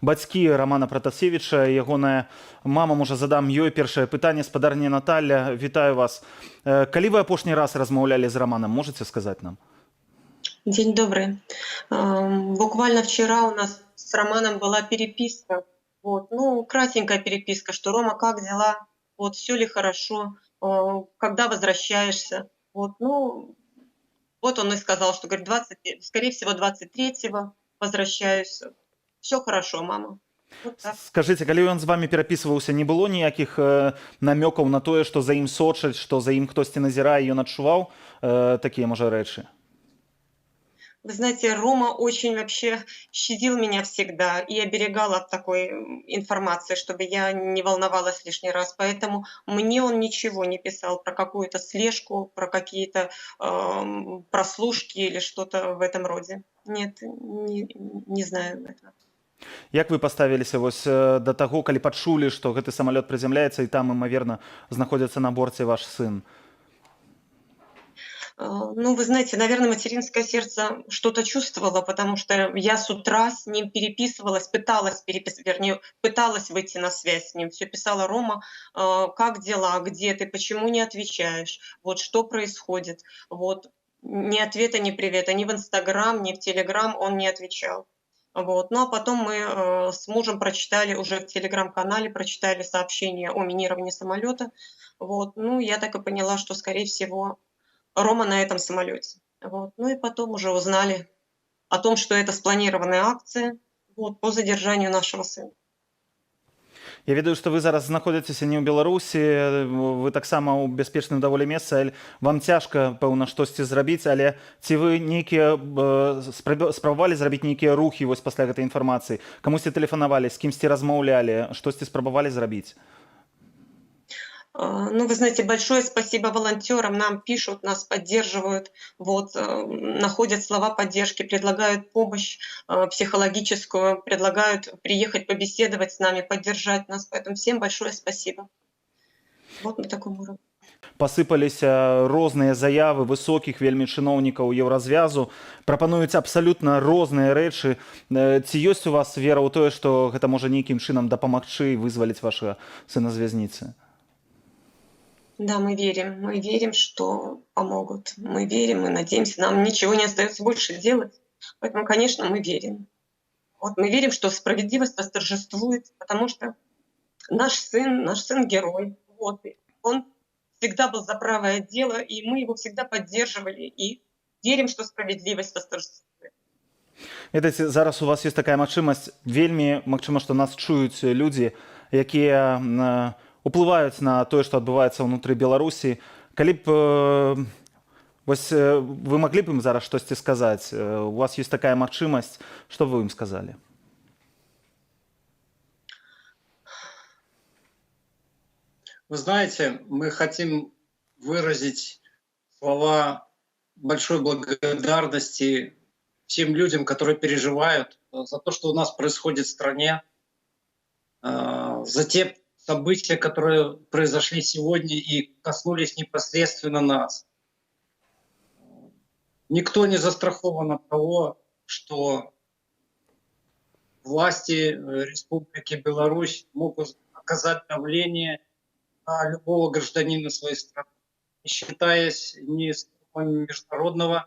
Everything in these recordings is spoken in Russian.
бацькі Романа Пратасевіча, ягоная мама, можа задам ёй першае пытанне. Спадарня Наталья, вітаю вас. Калі вы апошні раз размаўлялі з Романом, можете сказать нам? День добрый. Буквально вчера у нас с Романом была переписка. Вот. Ну, кратенькая переписка, что Рома, как дела? Вот, все ли хорошо? Когда возвращаешься? Вот, ну, вот он и сказал, что, говорит, скорее всего, 23-го возвращаюсь. Все хорошо, мама. Вот так. Скажите, калі ён з вами перапісваўся, не было ніякіх намёкаў на тое, што за ім сочаць, што за ім хтосьці назірае, ён адчуваў такія, можа, рэчы? Вы знаете, Рома очень вообще щадил меня всегда и оберегал от такой информации, чтобы я не волновалась лишний раз. Поэтому мне он ничего не писал про какую-то слежку, про какие-то прослушки или что-то в этом роде. Нет, не знаю этого. Як вы паставіліся вось да таго, калі пачулі, што гэты самалёт прызямляецца і там, імаверна, знаходзіцца на борце ваш сын? Ну, вы знаете, наверное, материнское сердце что-то чувствовало, потому что я с утра с ним переписывалась, вернее, пыталась выйти на связь с ним. Все писала: Рома, как дела, где ты, почему не отвечаешь, вот что происходит. Вот ни ответа, ни привета, ни в Инстаграм, ни в Телеграм он не отвечал. Вот. Ну а потом мы с мужем прочитали уже в Телеграм-канале, прочитали сообщение о минировании самолета. Вот. Ну, я так и поняла, что, скорее всего, Рома на этом самолете. Вот. Ну и потом уже узнали о том, что это спланированная акция, вот, по задержанию нашего сына. Я ведаю, што вы зараз знаходзіцеся не ў Беларусі, вы таксама ў бяспечным даволі месцы, вам цяжка, пэўна, штосьці зрабіць, але ці вы нейкія спрабавалі зрабіць нейкія рухі вось пасля гэтай інфармацыі? Камусьці тэлефанавалі, з кімсьці размаўлялі, штосьці спрабавалі зрабіць? Ну, вы знаете, большое спасибо волонтерам, нам пишут, нас поддерживают, вот, находят слова поддержки, предлагают помощь психологическую, предлагают приехать побеседовать с нами, поддержать нас. Поэтому всем большое спасибо. Вот на таком уровне. Пасыпаліся розныя заявы высокіх вельмі чыноўнікаў еўразвязу, прапануюць абсалютна розныя рэчы. Ці ёсць у вас вера ў тое, што гэта можа нейкім чынам дапамагчы вызваліць вашага сына з вязніцы? Да, мы верим, что помогут. Мы верим, мы надеемся, нам ничего не остается больше делать. Поэтому, конечно, мы верим. Вот мы верим, что справедливость восторжествует, потому что наш сын герой. Вот. И он всегда был за правое дело, и мы его всегда поддерживали, и верим, что справедливость восторжествует. Ведаеце, зараз у вас ёсць такая магчымасць, вельмі магчыма, што нас чуюць людзі, якія уплываюць на тое, што адбываецца ўнутры Беларусі. Калі б вось вы маглі б ім зараз штосьці сказаць, у вас ёсць такая магчымасць, што вы ім сказалі? Вы знаете, мы хотим выразить слова большой благодарности всем людям, которые переживают за то, что у нас происходит в стране, за те события, которые произошли сегодня и коснулись непосредственно нас. Никто не застрахован от того, что власти Республики Беларусь могут оказать давление на любого гражданина своей страны, не считаясь ни с нормами международного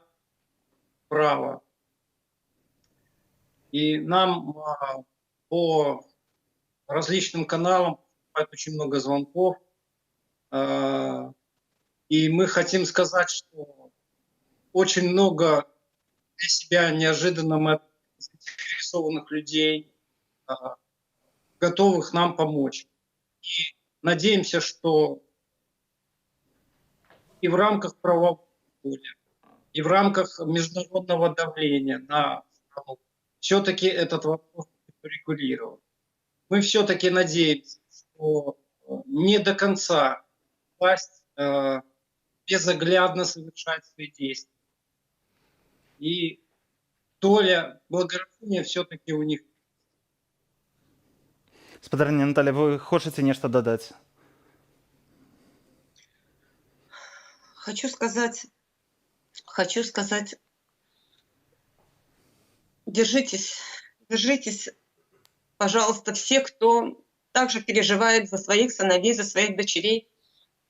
права. И нам по различным каналам очень много звонков, и мы хотим сказать, что очень много для себя неожиданно заинтересованных людей, готовых нам помочь. И надеемся, что и в рамках правового поля, и в рамках международного давления на страну все-таки этот вопрос регулирован. Мы все-таки надеемся, что не до конца власть безоглядно совершает свои действия. И доля благоразумия все-таки у них. Спадарня Наталья, вы хочаце нешта дадаць? Хочу сказать, держитесь, пожалуйста, все, кто также переживает за своих сыновей, за своих дочерей,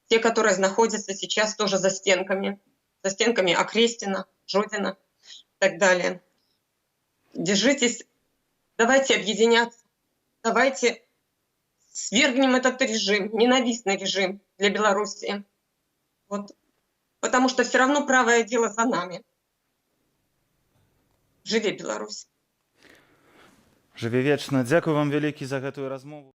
те, которые находятся сейчас тоже за стенками Окрестина, Жодина и так далее. Держитесь, давайте объединяться, давайте свергнем этот режим, ненавистный режим для Белоруссии. Вот. Потому что все равно правое дело за нами. Живи Беларусь! Жыве вечна. Дзякуй вам вялікі за гэтую размову.